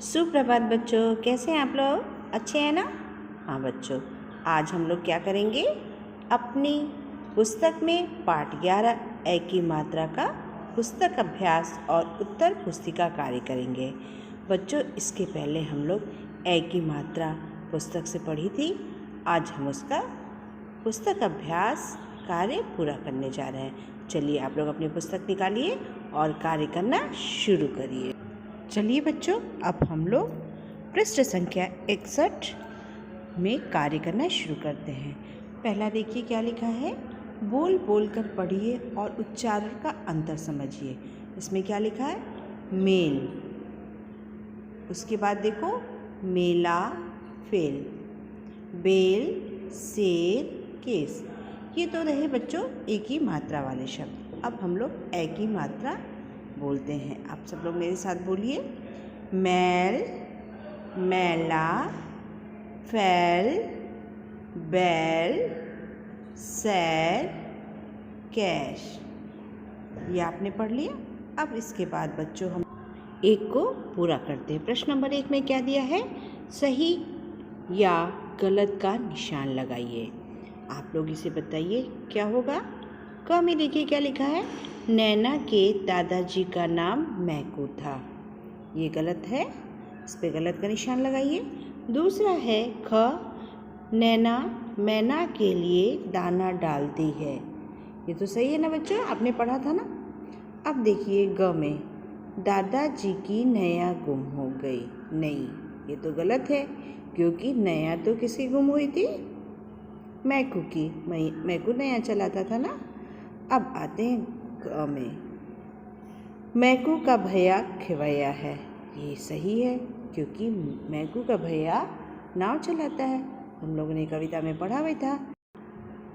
सुप्रभात बच्चों, कैसे हैं आप लोग? अच्छे हैं ना? हाँ बच्चों, आज हम लोग क्या करेंगे? अपनी पुस्तक में पाठ 11 ए की मात्रा का पुस्तक अभ्यास और उत्तर पुस्तिका कार्य करेंगे। बच्चों, इसके पहले हम लोग ए की मात्रा पुस्तक से पढ़ी थी। आज हम उसका पुस्तक अभ्यास कार्य पूरा करने जा रहे हैं। चलिए आप लोग अपनी पुस्तक निकालिए और कार्य करना शुरू करिए। चलिए बच्चों, अब हम लोग पृष्ठ संख्या 61 में कार्य करना शुरू करते हैं। पहला देखिए क्या लिखा है, बोल बोल कर पढ़िए और उच्चारण का अंतर समझिए। इसमें क्या लिखा है? मेल। उसके बाद देखो मेला, फेल, बेल, शेर, केस। ये तो रहे बच्चों एक ही मात्रा वाले शब्द। अब हम लोग ए की मात्रा बोलते हैं। आप सब लोग मेरे साथ बोलिए। मैल, मैला, फैल, बैल, सैर, कैश। ये आपने पढ़ लिया। अब इसके बाद बच्चों हम एक को पूरा करते हैं। प्रश्न नंबर 1 में क्या दिया है? सही या गलत का निशान लगाइए। आप लोग इसे बताइए क्या होगा। क में देखिए क्या लिखा है, नैना के दादाजी का नाम मैकू था। ये गलत है, इस पे गलत का निशान लगाइए। दूसरा है ख, नैना मैना के लिए दाना डालती है। ये तो सही है ना बच्चों, आपने पढ़ा था ना। अब देखिए ग में, दादाजी की नैया गुम हो गई। नहीं, ये तो गलत है, क्योंकि नैया तो किसकी गुम हुई थी? मैकू की। मैकू नैया चलाता था ना। अब आते हैं ग में, मैकू का भैया खिवैया है। ये सही है, क्योंकि मैकू का भैया नाव चलाता है। हम लोगों ने कविता में पढ़ा हुआ था।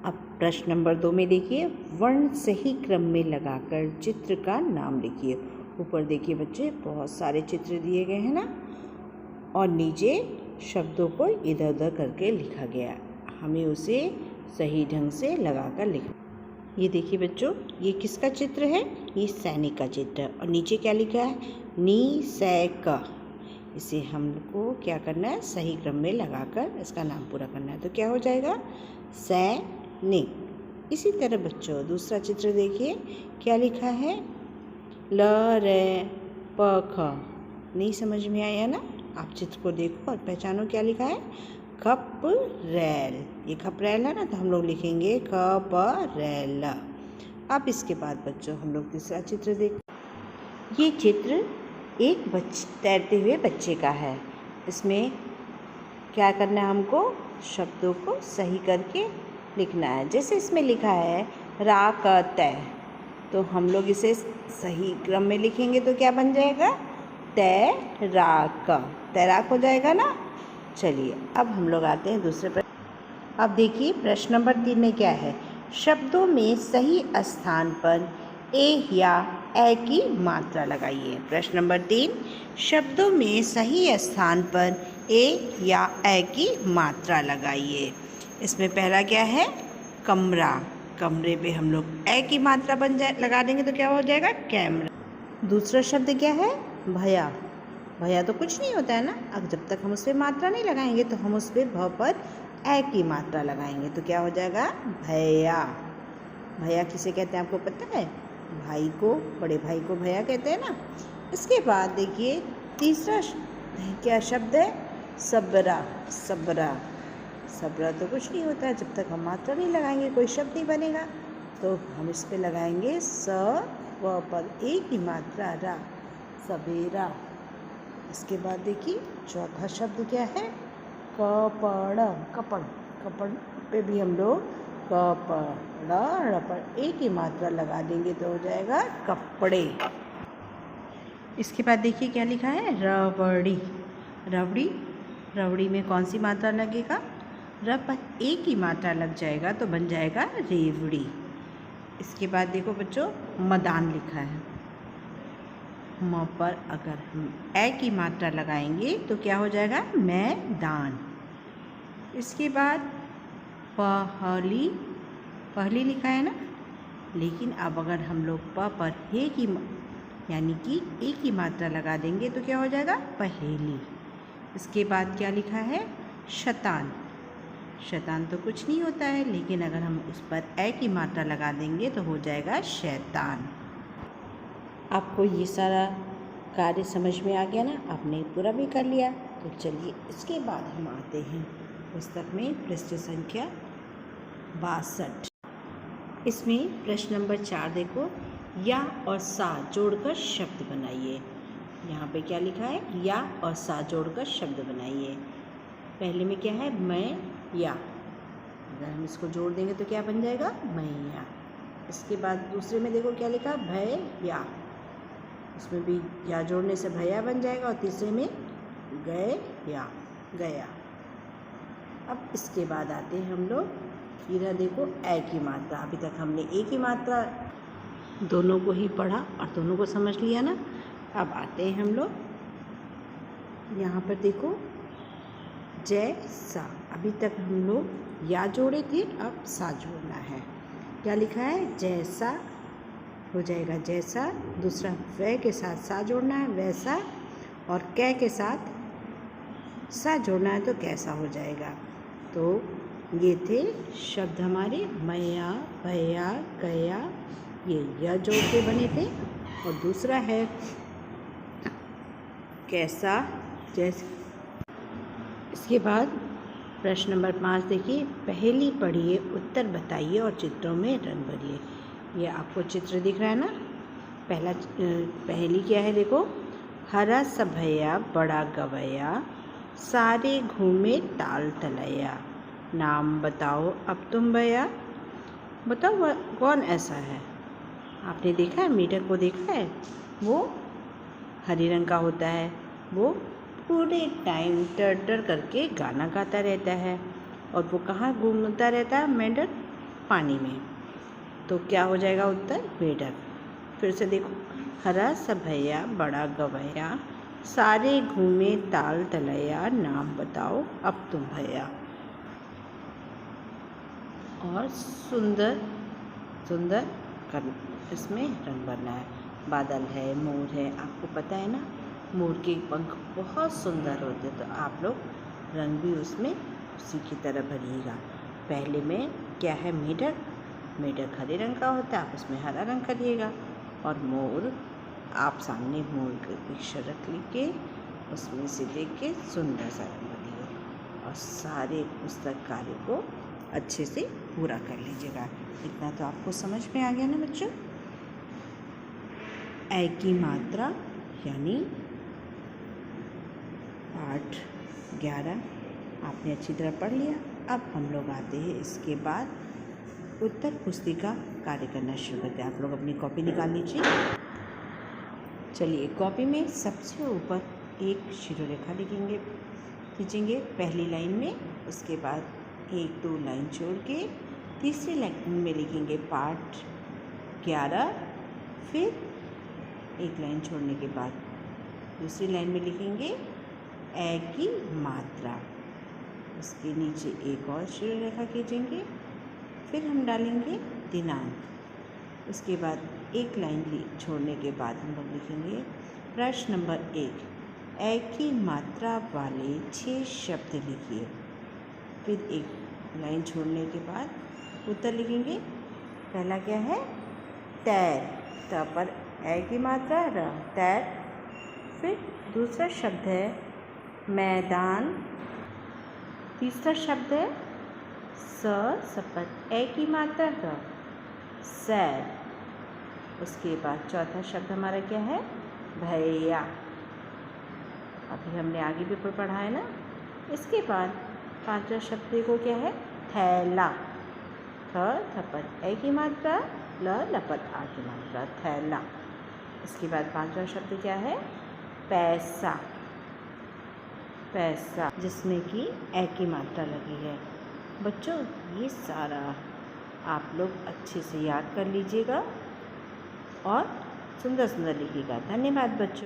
अब प्रश्न नंबर 2 में देखिए, वर्ण सही क्रम में लगाकर चित्र का नाम लिखिए। ऊपर देखिए बच्चे बहुत सारे चित्र दिए गए हैं ना, और नीचे शब्दों को इधर उधर करके लिखा गया। हमें उसे सही ढंग से लगाकर लिखना। ये देखिए बच्चों, ये किसका चित्र है? ये सैनिक का चित्र है। और नीचे क्या लिखा है? नी सै क। इसे हमको क्या करना है? सही क्रम में लगाकर इसका नाम पूरा करना है। तो क्या हो जाएगा? सैनिक। इसी तरह बच्चों दूसरा चित्र देखिए क्या लिखा है? ल रे प ख। नहीं समझ में आया ना? आप चित्र को देखो और पहचानो क्या लिखा है? खपरैल। ये खपरैल है ना, तो हम लोग लिखेंगे खपरैल। अब इसके बाद बच्चों हम लोग तीसरा चित्र देख। ये चित्र एक तैरते हुए बच्चे का है। इसमें क्या करना है? हमको शब्दों को सही करके लिखना है। जैसे इसमें लिखा है रा क तै, तो हम लोग इसे सही क्रम में लिखेंगे तो क्या बन जाएगा? तैराक। तैराक हो जाएगा ना। चलिए अब हम लोग आते हैं दूसरे प्रश्न। अब देखिए प्रश्न नंबर 3 में क्या है? शब्दों में सही स्थान पर ए या ए की मात्रा लगाइए। प्रश्न नंबर 3, शब्दों में सही स्थान पर ए या ए की मात्रा लगाइए। इसमें पहला क्या है? कमरा। कमरे पे हम लोग ए की मात्रा लगा देंगे तो क्या हो जाएगा? कैमरा। दूसरा शब्द क्या है? भैया। भैया तो कुछ नहीं होता है ना। अब जब तक हम उस पर मात्रा नहीं लगाएंगे तो हम उस पर भ पर ए की मात्रा लगाएंगे तो क्या हो जाएगा? भैया। भैया किसे कहते हैं आपको पता है? भाई को, बड़े भाई को भैया कहते हैं ना। इसके बाद देखिए तीसरा क्या शब्द है? सबरा। सबरा। सबरा तो कुछ नहीं होता है, जब तक हम मात्रा नहीं लगाएंगे कोई शब्द नहीं बनेगा। तो हम इस पर लगाएंगे स व पर ए की मात्रा रा, सवेरा। इसके बाद देखिए चौथा शब्द क्या है? कपड़। कपड़। कपड़ पे भी हम लोग कपड़ा पर ए की मात्रा लगा देंगे तो हो जाएगा कपड़े। इसके बाद देखिए क्या लिखा है? रबड़ी। रबड़ी। रबड़ी में कौन सी मात्रा लगेगा? र पर ए की मात्रा लग जाएगा तो बन जाएगा रेवड़ी। इसके बाद देखो बच्चों मैदान लिखा है। म पर अगर हम ए की मात्रा लगाएंगे तो क्या हो जाएगा? मैदान। इसके बाद पहली। पहली लिखा है ना, लेकिन अब अगर हम लोग प पर हे की यानी कि एक ही मात्रा लगा देंगे तो क्या हो जाएगा, पहेली। इसके बाद क्या लिखा है, शतान। शतान तो कुछ नहीं होता है, लेकिन अगर हम उस पर ए की मात्रा लगा देंगे तो हो जाएगा शैतान। आपको ये सारा कार्य समझ में आ गया ना, आपने पूरा भी कर लिया। तो चलिए इसके बाद हम आते हैं पुस्तक में पृष्ठ संख्या 62। इसमें प्रश्न नंबर 4 देखो, या और सा जोड़कर शब्द बनाइए। यहाँ पे क्या लिखा है, या और सा जोड़कर शब्द बनाइए। पहले में क्या है, मैं या, अगर हम इसको जोड़ देंगे तो क्या बन जाएगा, मैया। इसके बाद दूसरे में देखो क्या लिखा, भय या, उसमें भी या जोड़ने से भैया बन जाएगा। और तीसरे में गए या, गया। अब इसके बाद आते हैं हम लोग, इधर देखो ए की मात्रा। अभी तक हमने ए की मात्रा दोनों को ही पढ़ा और दोनों को समझ लिया ना। अब आते हैं हम लोग यहाँ पर देखो, जैसा। अभी तक हम लोग या जोड़े थे, अब सा जोड़ना है। क्या लिखा है, जैसा हो जाएगा जैसा। दूसरा वह के साथ सा जोड़ना है, वैसा। और कै के साथ सा जोड़ना है तो कैसा हो जाएगा। तो ये थे शब्द हमारे, मैया, भैया, गया, ये या जोड़ के बने थे। और दूसरा है कैसा, जैसे। इसके बाद प्रश्न नंबर 5 देखिए, पहेली पढ़िए, उत्तर बताइए और चित्रों में रंग भरिए। ये आपको चित्र दिख रहा है ना। पहला पहेली क्या है देखो, हरा सा भैया बड़ा गवैया, सारे घूमे ताल तलैया, नाम बताओ अब तुम भैया। बताओ कौन ऐसा है। आपने देखा है, मेढक को देखा है, वो हरे रंग का होता है। वो पूरे टाइम टर करके गाना गाता रहता है। और वो कहाँ घूमता रहता है मेढक, पानी में। तो क्या हो जाएगा उत्तर, मेढक। फिर से देखो, हरा सा भैया बड़ा गवैया, सारे घूमे ताल तलैया, नाम बताओ अब तुम भैया। और सुंदर सुंदर इसमें रंग भरना है। बादल है, मोर है, आपको पता है ना, मोर के पंख बहुत सुंदर होते हैं। तो आप लोग रंग भी उसमें उसी की तरह भरिएगा। पहले में क्या है, मेढक। मेढक हरे रंग का होता है, आप उसमें हरा रंग करिएगा। और मोर, आप सामने मोर के पिक्चर रख लीजिए, उसमें से देख के सुंदर सा रंग भरिए। और सारे पुस्तक कार्य को अच्छे से पूरा कर लीजिएगा। इतना तो आपको समझ में आ गया ना बच्चों। ए की मात्रा यानी पाठ 11 आपने अच्छी तरह पढ़ लिया। अब हम लोग आते हैं इसके बाद उत्तर पुस्तिका कार्य करना शुरू करते हैं। आप लोग अपनी कॉपी निकाल लीजिए। चलिए, कॉपी में सबसे ऊपर एक शिरोरेखा लिखेंगे, खींचेंगे पहली लाइन में। उसके बाद 1-2 लाइन छोड़ के तीसरी लाइन में लिखेंगे पाठ 11। फिर एक लाइन छोड़ने के बाद दूसरी लाइन में लिखेंगे ए की मात्रा। उसके नीचे एक और शिरोरेखा खींचेंगे। फिर हम डालेंगे दिनांक। उसके बाद एक लाइन छोड़ने के बाद हम लोग लिखेंगे प्रश्न नंबर 1, ए की मात्रा वाले 6 शब्द लिखिए। फिर एक लाइन छोड़ने के बाद उत्तर लिखेंगे। पहला क्या है, तैर। त पर ए की मात्रा र, तैर। फिर दूसरा शब्द है मैदान। तीसरा शब्द है सपत, ए की मात्रा र, सैर। उसके बाद चौथा शब्द हमारा क्या है, भैया। अभी हमने आगे भी पढ़ा है ना। इसके बाद पांचवा शब्द को क्या है, थैला। थ थपत ए की मात्रा, ल लपत आ की मात्रा, थैला। इसके बाद पांचवा शब्द क्या है, पैसा। पैसा, जिसमें कि ए की मात्रा लगी है। बच्चों, ये सारा आप लोग अच्छे से याद कर लीजिएगा और सुंदर सुंदर लिखिएगा। धन्यवाद बच्चों।